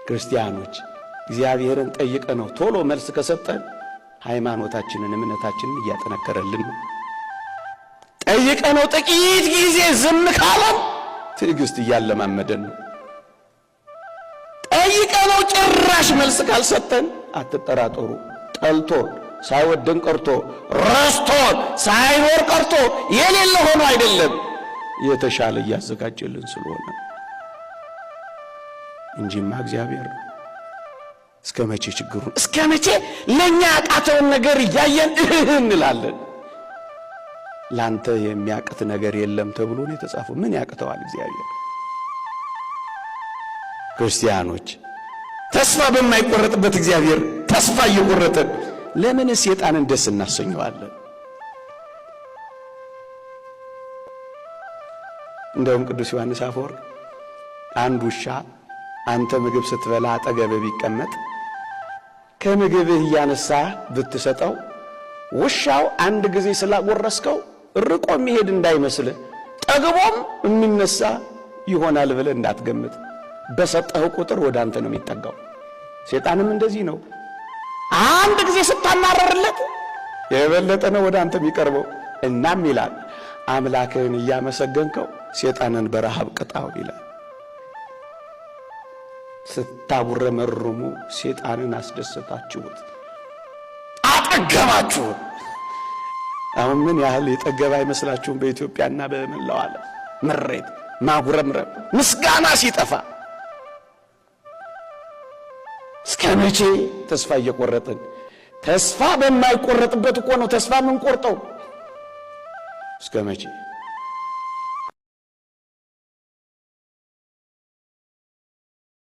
ክርስቲያኖች እግዚአብሔርን ጠይቀነው ቶሎ መልስ ከሰጠን ሃይማኖታችንን እምነታችንን እያጠነከረልን ነው። ጠይቀነው ጥቂት ጊዜ ዝም ካለን ትዕግስት እያለማመደን ነው። ጠይቀነው ጭራሽ መልስ ካልሰጠን አትጠራጠሩ፣ ጠልቶን ሳይወደን ቀርቶ ረስቶን ሳይኖር ቀርቶ የሌለ ሆኖ አይደለም፣ የተሻለ እያዘጋጀልን ስለሆነ እንጂማ እግዚአብሔር እስከ መቼ ችግሩን እስከ መቼ ለኛ ያቃተውን ነገር እያየን እንላለን? ላንተ የሚያቅት ነገር የለም ተብሎ ነው የተጻፈው። ምን ያቅተዋል እግዚአብሔር? ክርስቲያኖች ተስፋ በማይቆረጥበት እግዚአብሔር ተስፋ እየቆረጠን ለምን ሰይጣንን ደስ እናሰኘዋለን? እንደውም ቅዱስ ዮሐንስ አፈወርቅ አንድ ውሻ አንተ ምግብ ስትበላ አጠገብ ቢቀመጥ ከምግብህ እያነሳ ብትሰጠው ውሻው አንድ ጊዜ ስላጎረስከው ርቆ የሚሄድ እንዳይመስል ጠግቦም የሚነሳ ይሆናል ብለህ እንዳትገምት። በሰጠው ቁጥር ወደ አንተ ነው የሚጠጋው። ሰይጣንም እንደዚህ ነው። አንድ ጊዜ ስታማረርለት የበለጠ ነው ወደ አንተ የሚቀርበው። እናም ይላል አምላክህን እያመሰገንከው ሰይጣንን በረሃብ ቅጣው ይላል። ስታጉረመርሙ ሰይጣንን አስደሰታችሁት፣ አጠገባችሁት። አሁን ምን ያህል የጠገባ አይመስላችሁም? በኢትዮጵያና በመላው ዓለም ምሬት፣ ማጉረምረም፣ ምስጋና ሲጠፋ እስከ መቼ ተስፋ እየቆረጥን? ተስፋ በማይቆረጥበት እኮ ነው ተስፋ ምን ቆርጠው። እስከ መቼ?